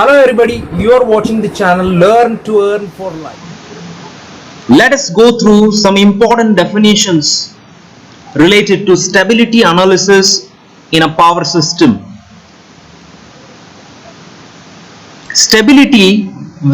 Hello everybody, you are watching the channel Learn to Earn for Life. Let us go through some important definitions related to stability analysis in a power system. Stability,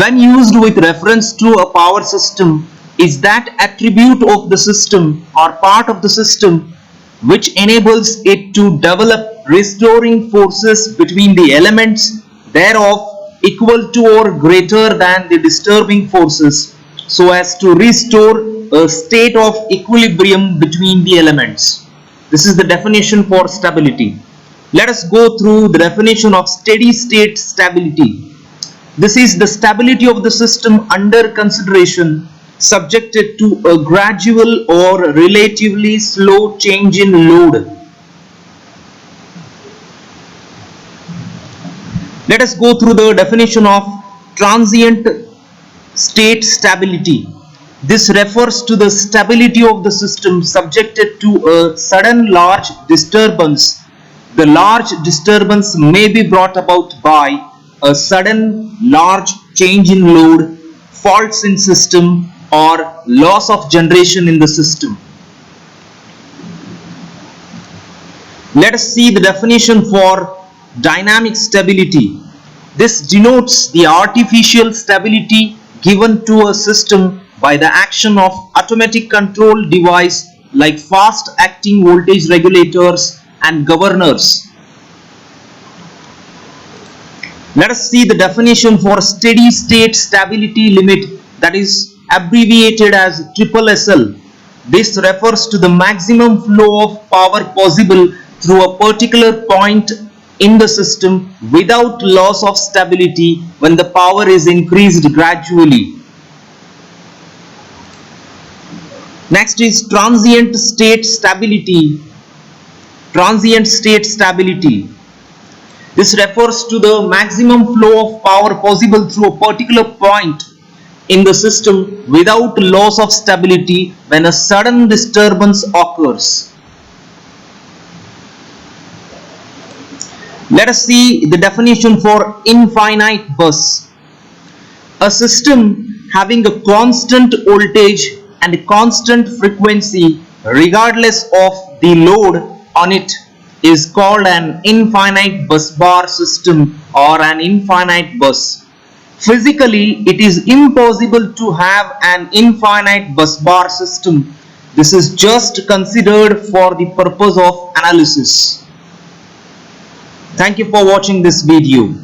when used with reference to a power system, is that attribute of the system or part of the system which enables it to develop restoring forces between the elements thereof equal to or greater than the disturbing forces, so as to restore a state of equilibrium between the elements. This is the definition for stability. Let us go through the definition of steady state stability. This is the stability of the system under consideration, subjected to a gradual or relatively slow change in load. Let us go through the definition of transient state stability. This refers to the stability of the system subjected to a sudden large disturbance. The large disturbance may be brought about by a sudden large change in load, faults in system, or loss of generation in the system. Let us see the definition for dynamic stability. This denotes the artificial stability given to a system by the action of automatic control device like fast acting voltage regulators and governors. Let us see the definition for steady state stability limit, that is abbreviated as SSL. This refers to the maximum flow of power possible through a particular point in the system without loss of stability when the power is increased gradually. Next is transient state stability. Transient state stability. This refers to the maximum flow of power possible through a particular point in the system without loss of stability when a sudden disturbance occurs. Let us see the definition for infinite bus. A system having a constant voltage and a constant frequency regardless of the load on it is called an infinite bus bar system or an infinite bus. Physically, it is impossible to have an infinite bus bar system. This is just considered for the purpose of analysis. Thank you for watching this video.